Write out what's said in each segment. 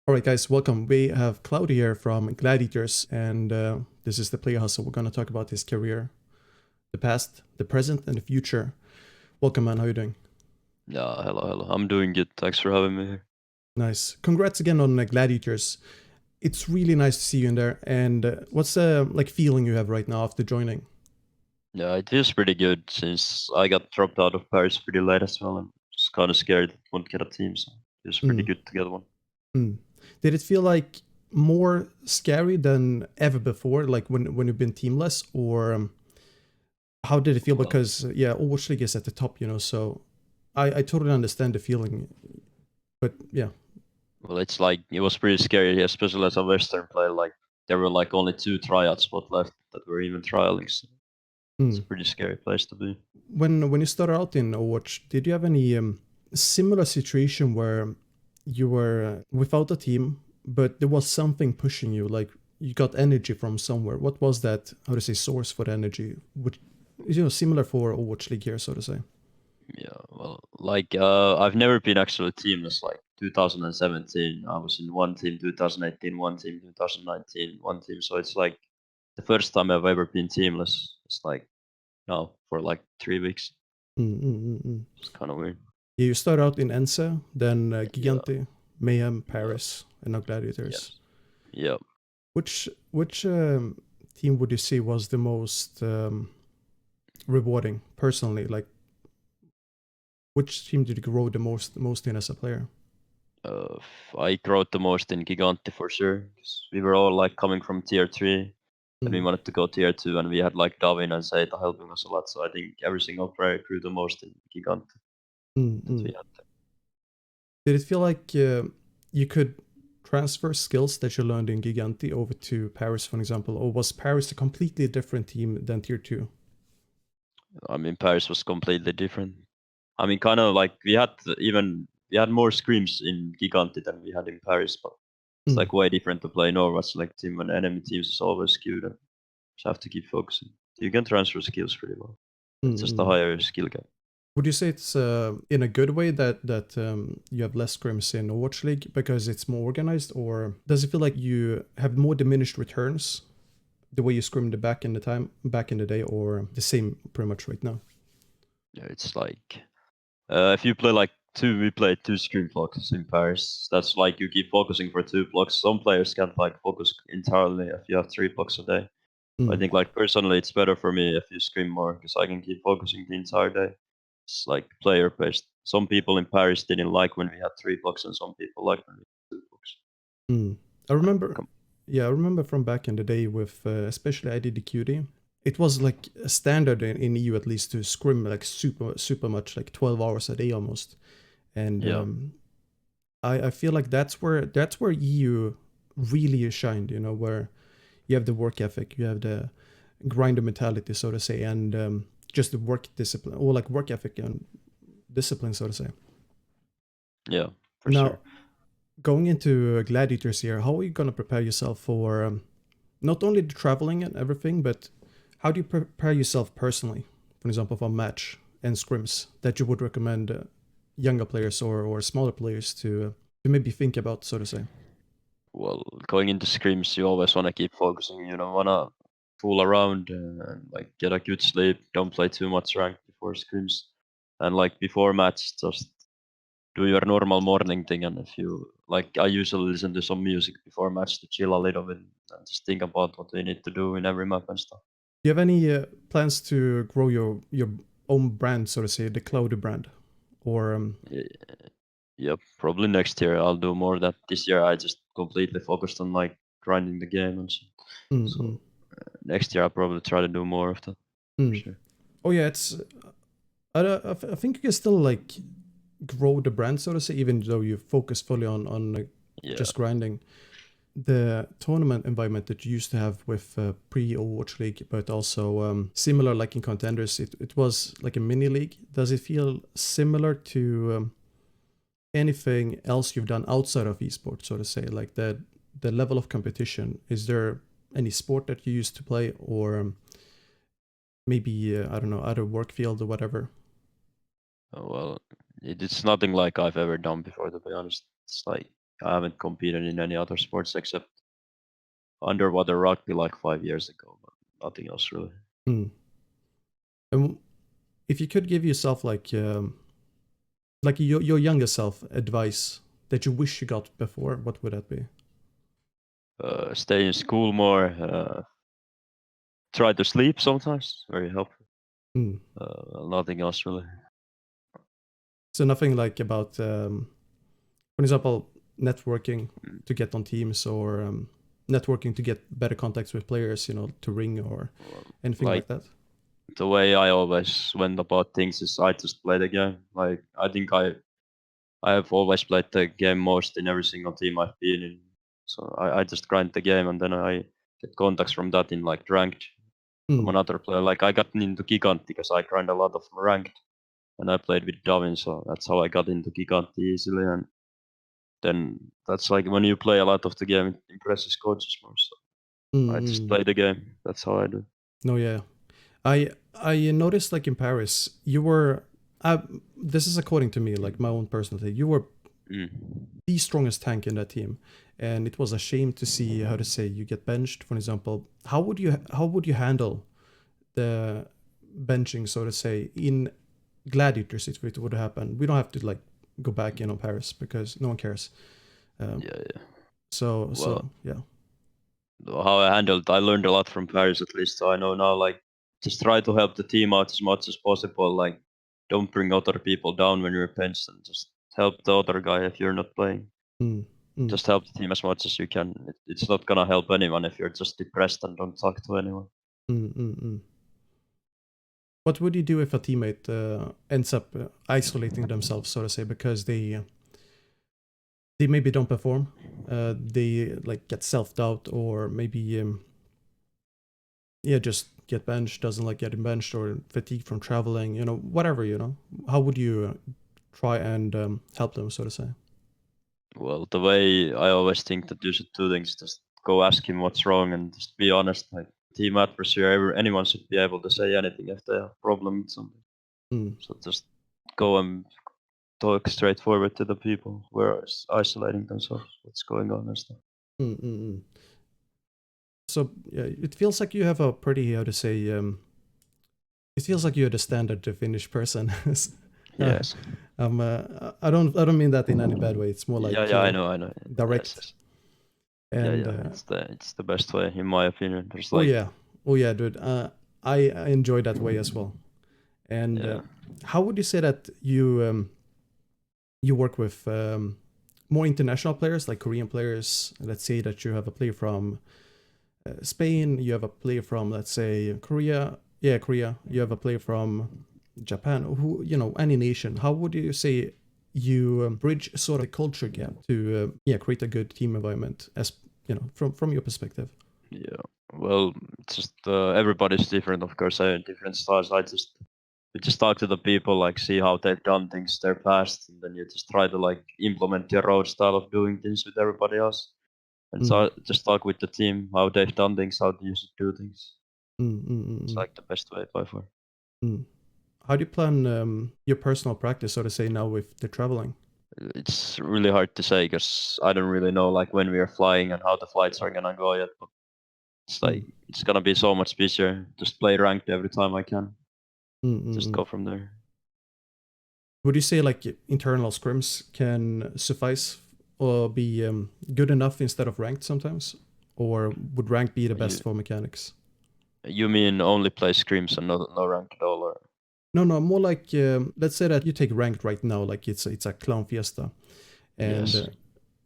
All right, guys, welcome. We have Cloudy here from Gladiators, and this is the player hustle. We're going to talk about his career, the past, the present, and the future. Welcome, man. How you doing? Yeah, hello. I'm doing good. Thanks for having me here. Nice. Congrats again on Gladiators. It's really nice to see you in there. And what's the feeling you have right now after joining? Yeah, it feels pretty good since I got dropped out of Paris pretty late as well. I'm just kind of scared I won't get a team, so it feels pretty Mm. good to get one. Mm. Did it feel like more scary than ever before, like when you've been teamless, or how did it feel? Well, Because yeah, Overwatch League is at the top, so I totally understand the feeling, but yeah. well, it's like it was pretty scary, especially as a Western player. Like there were like only 2 tryout spots left that were even trialing. So it's Mm. a pretty scary place to be. When you started out in Overwatch, did you have any similar situation where you were without a team, but there was something pushing you, like you got energy from somewhere? What was that? How to say source for the energy? Which similar for Overwatch League here, so to say. Yeah, well, like I've never been actually teamless. Like 2017, I was in one team. 2018, one team. 2019, one team. So it's like the first time I've ever been teamless. It's like now for like 3 weeks. Mm, mm, mm, mm. It's kind of weird. Yeah, you start out in Ense, then Yeah, Gigantti, Mayhem, yeah, Paris, and now Gladiators. yes, yeah. Which team would you say was the most rewarding personally? Like, which team did you grow the most in as a player? I growed the most in Gigantti for sure. 'Cause we were all like coming from tier 3. Then we Mm, wanted to go tier 2, and we had like Davin and Seita helping us a lot. So I think every single player grew the most in Gigantti mm, that we mm. had. Did it feel like you could transfer skills that you learned in Gigantti over to Paris, for example, or was Paris a completely different team than Tier 2? I mean, Paris was completely different. I mean, kind of like we had more screams in Gigantti than we had in Paris, but it's Mm, like way different to play in Overwatch. Like team and enemy teams is always skewed, and just have to keep focusing. You can transfer skills pretty well. mm, It's just a mm. higher skill gap. Would you say it's in a good way that you have less scrims in Overwatch League because it's more organized, or does it feel like you have more diminished returns the way you scrimmed back in the day, or the same pretty much right now? Yeah, it's like if you play like we played 2 screen blocks in Paris. That's like you keep focusing for 2 blocks. Some players can't like focus entirely if you have 3 blocks a day. I Mm, think like personally, it's better for me if you scream more because I can keep focusing the entire day. It's like player based. Some people in Paris didn't like when we had 3 blocks, and some people liked when we had 2 blocks. mm. I remember, Com- yeah, I remember from back in the day with especially IDDQD. It was like a standard in EU at least to scrim like super much, like 12 hours a day almost. And yeah, I feel like that's where EU really shined, where you have the work ethic, you have the grinder mentality, so to say, and just the work discipline, or like work ethic and discipline, so to say. yeah, for Now, sure. going into Gladiators here, how are you gonna prepare yourself for not only the traveling and everything, but how do you prepare yourself personally, for example, for a match and scrims that you would recommend younger players or smaller players to maybe think about, so to say? Well, going into scrims, you always want to keep focusing. You don't want to fool around and like get a good sleep. Don't play too much rank before scrims, and like before match, just do your normal morning thing. And if you like, I usually listen to some music before match to chill a little bit and just think about what we need to do in every map and stuff. Do you have any plans to grow your own brand, so to say, the Cloudy brand, or Y- Yep, probably next year I'll do more of that. This year I just completely focused on like grinding the game and so. mm, mm, So next year I'll probably try to do more of that for mm. sure. Oh yeah, it's I think you can still like grow the brand, so to say, even though you focus fully on like, Yeah, just grinding. The tournament environment that you used to have with pre Overwatch League, but also similar like in Contenders, it was like a mini league. Does it feel similar to anything else you've done outside of esports, so to say, like the level of competition? Is there any sport that you used to play, or maybe I don't know, other work field or whatever? well, it's nothing like I've ever done before, to be honest. It's like I haven't competed in any other sports except underwater rugby like 5 years ago, but nothing else really. Mm. And if you could give yourself like your younger self advice that you wish you got before, what would that be? Stay in school more. Try to sleep sometimes. Very helpful. Mm. Nothing else really. So nothing like about, for example, networking Mm. to get on teams or networking to get better contacts with players, to ring or Well, anything like like that. the way I always went about things is I just play the game. Like I think I have always played the game most in every single team I've been in. So I just grind the game and then I get contacts from that in like ranked from Mm. another player. Like I got into Gigantti because I grind a lot of ranked and I played with Davin, so that's how I got into Gigantti easily. And then that's like when you play a lot of the game, it impresses coaches more. So Mm. I just Mm. play the game. That's how I do. No, yeah. I noticed like in Paris, you were. Uh, this is according to me, like my own personal thing. You were Mm. the strongest tank in that team, and it was a shame to see how to say you get benched. For example, how would you handle the benching, so to say, in Gladiators if it would happen? We don't have to like go back in on Paris because no one cares. Um, Yeah, yeah. so Well, yeah. how I handled, I learned a lot from Paris at least. So I know now, like, just try to help the team out as much as possible. Like, don't bring other people down when you're benched, and just help the other guy if you're not playing. Mm, mm, Just help the team as much as you can. It's not gonna help anyone if you're just depressed and don't talk to anyone. mm, mm, mm. What would you do if a teammate ends up isolating themselves, so to say, because they maybe don't perform, they like get self doubt, or maybe yeah, just get benched, doesn't like getting benched, or fatigue from traveling, whatever, how would you try and help them, so to say? Well, the way I always think that you should do things, just go ask him what's wrong and just be honest. Like team atmosphere, anyone should be able to say anything if they have a problem with something. Mm, So just go and talk straightforward to the people who are isolating themselves. What's going on and stuff. mm, mm, mm. So yeah, it feels like you have a pretty, how to say, it feels like you're the standard Finnish person. uh, Yes. I don't mean that in any bad way. It's more Yeah, like yeah, I know. Yes, direct yes. Yeah, and yeah. It's the best way in my opinion. There's oh like yeah, oh yeah, dude. I enjoy that way as well. And yeah. how would you say that you work with more international players, like Korean players? Let's say that you have a player from Spain, you have a player from, let's say, Korea. Yeah, Korea. You have a player from Japan, who, any nation. How would you say you bridge sort of the culture gap to yeah, create a good team environment, as from your perspective? Yeah. Well, it's just everybody's different, of course. I have different styles. You just talk to the people, like see how they've done things their past, and then you just try to like implement your own style of doing things with everybody else. And Mm, so just talk with the team how they've done things, how they used to do things. mm, mm, mm, It's mm, like the best way by far. mm. How do you plan your personal practice, so to say, now with the traveling? It's really hard to say because I don't really know like when we are flying and how the flights are gonna go yet. But it's Mm, like it's gonna be so much busier. Just play ranked every time I can. mm, mm, Just mm. go from there. Would you say like internal scrims can suffice or be good enough instead of ranked sometimes? Or would ranked be the You best for mechanics? you mean only play scrims and no ranked at all? Or No, no, more like let's say that you take ranked right now, like it's a clown fiesta, and yes.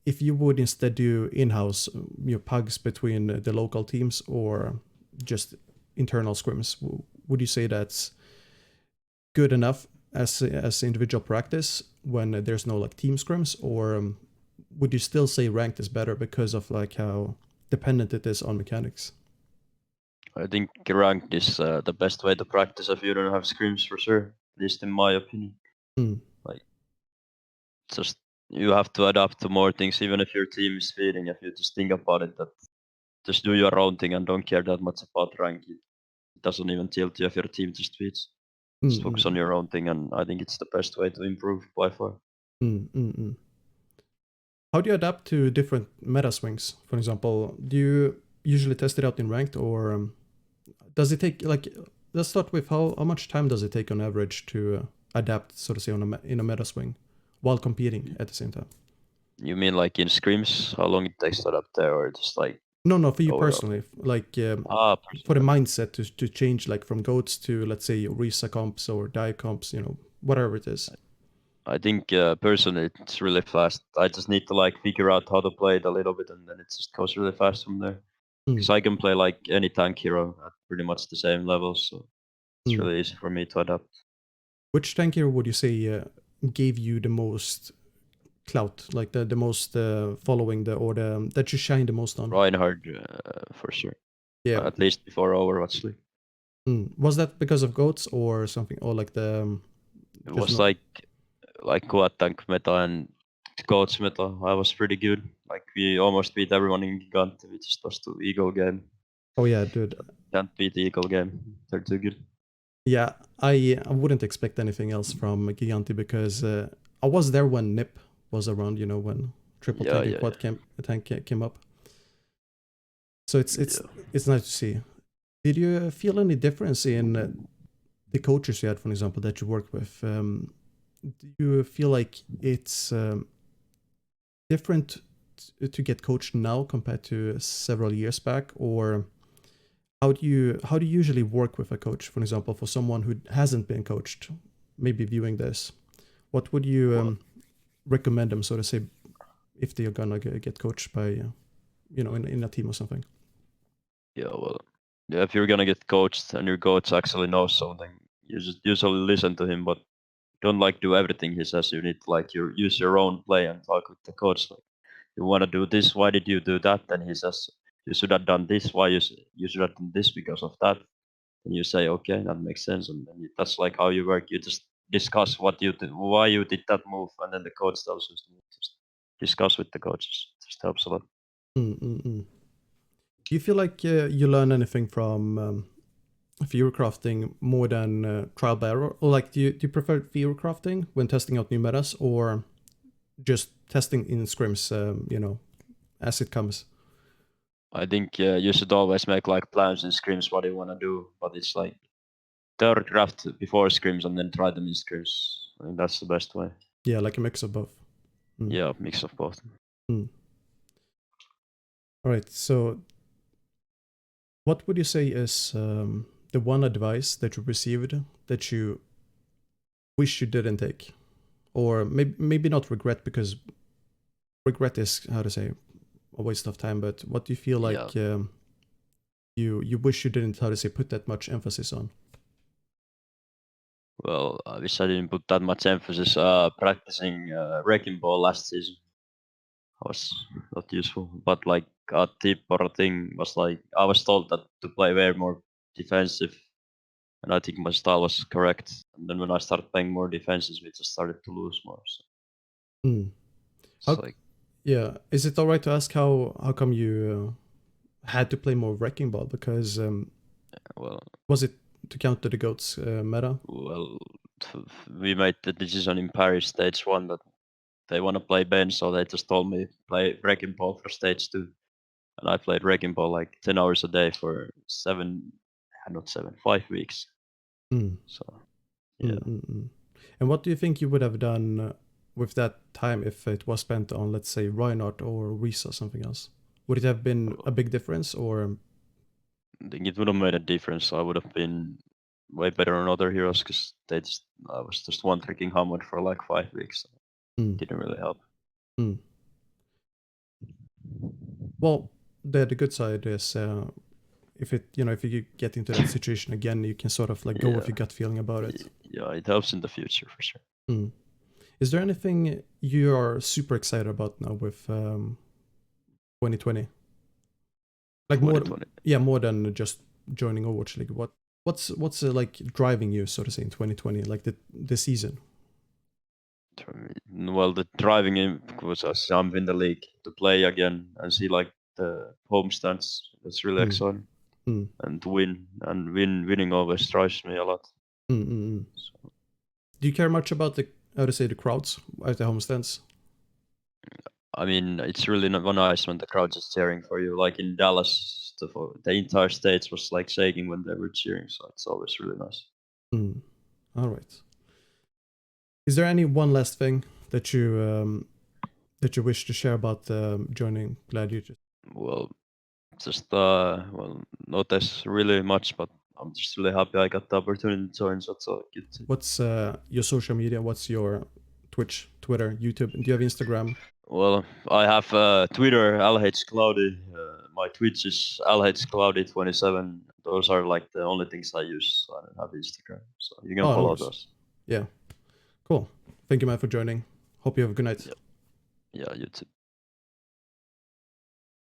if you would instead do in-house your pugs between the local teams or just internal scrims, would you say that's good enough as individual practice when there's no like team scrims, or would you still say ranked is better because of like how dependent it is on mechanics? I think ranked is the best way to practice if you don't have scrims for sure. At least in my opinion. Mm, Like just you have to adapt to more things, even if your team is feeding. If you just think about it, that just do your own thing and don't care that much about rank. It doesn't even tilt you if your team just feeds. mm, Just focus on mm, your own thing, and I think it's the best way to improve by far. mm, mm, mm. How do you adapt to different meta swings? For example, do you usually test it out in ranked, or does it take like? Let's start with how much time does it take on average to adapt, so to say, in a meta swing while competing at the same time? You mean like in scrims, how long it takes to adapt there, or just like No, for you overall? personally, like for the Personally, mindset to change, like from goats to, let's say, Risa comps or die comps, whatever it is. I think personally it's really fast. I just need to like figure out how to play it a little bit, and then it just goes really fast from there. Mm, Because I can play like any tank hero at pretty much the same level, so it's mm. really easy for me to adapt. Which tank hero would you say gave you the most clout, like the most following, or the that you shine the most on? Reinhardt for sure. Yeah. At least before Overwatch League. Was that because of goats or something, or like the It just was not? like quad tank meta and coach meta. I was pretty good. Like we almost beat everyone in Gigantti. We just lost to Eagle game. Oh yeah, dude. Can't beat the Eagle game. They're too good. Yeah, I wouldn't expect anything else from Gigantti because I was there when Nip was around. When triple Yeah, tank and yeah, quad tank came up. So it's yeah. it's it's nice to see. Did you feel any difference in the coaches you had, for example, that you worked with? Do you feel like it's different to get coached now compared to several years back, or how do you usually work with a coach? For example, for someone who hasn't been coached, maybe viewing this, what would you Well, recommend them, so to say, if they're gonna get coached by in a team or something? yeah, well, yeah. If you're gonna get coached and your coach actually knows something, you just usually listen to him, but don't like do everything he says. You need to like use your own play and talk with the coach. Like, you want to do this? Why did you do that? Then he says you should have done this. Why you should have done this because of that? And you say, okay, that makes sense. And then that's like how you work. You just discuss what you did, why you did that move, and then the coach tells you to move. Just discuss with the coaches. It just helps a lot. Mm. Do you feel like you learn anything from theory crafting more than trial by error, or like do you prefer theory crafting when testing out new metas, or just testing in scrims, as it comes? I think you should always make like plans and scrims what you want to do, but it's like theory craft before scrims and then try them in scrims. I think that's the best way. Yeah, like a mix of both. Mm. Yeah, mix of both. Mm. All right, so what would you say is the one advice that you received that you wish you didn't take, or maybe not regret, because regret is, how to say, a waste of time, but what do you feel Yeah. like you wish you didn't, how to say, put that much emphasis on? Well, I wish I didn't put that much emphasis practicing wrecking ball last season. Was not useful. But like a tip or a thing was like I was told that to play way more defensive, and I think my style was correct. And then when I started playing more defenses, we just started to lose more. So Mm. it's How like, Yeah, is it all right to ask how come you had to play more wrecking ball? Because well, was it to counter the goats meta? well, we made the decision in Paris stage one that they want to play Ben, so they just told me play wrecking ball for stage two, and I played wrecking ball like 10 hours a day for not 7, 5 weeks. Mm. So Mm, yeah. mm, mm. And what do you think you would have done with that time if it was spent on, let's say, Reinhardt or Reese or something else? Would it have been a big difference, or? I think it would have made a difference. I would have been way better on other heroes because I was just one tricking Hammer for like 5 weeks. So it Mm, didn't really help. mm. Well, the good side is if you get into that situation again, you can sort of like go with Yeah, your gut feeling about it. yeah, it helps in the future for sure. Mm. Is there anything you are super excited about now with 2020? Like more, 2020. yeah, more than just joining Overwatch League. What's like driving you, so to say, in 2020, like the season? Well, the driving in was a jump in the league to play again and see like the home stands. That's really Mm, exciting. mm, And to winning always drives me a lot. mm. So Do you care much about the, how to say, the crowds at the homestands? I mean, it's really not nice when the crowd is cheering for you. Like in Dallas, the entire stage was like shaking when they were cheering, so it's always really nice. All right. Is there any one last thing that you wish to share about joining Gladiators? Well, just well, not as really much, but I'm just really happy I got the opportunity to join. So it's all good. What's your social media? What's your Twitch, Twitter, YouTube? Do you have Instagram? Well, I have Twitter, LhCloudy. My Twitch is LhCloudy27. Those are like the only things I use. I don't have Instagram, so you can Oh, no follow worries. those. Yeah. Cool. Thank you, man, for joining. Hope you have a good night. Yeah, you too.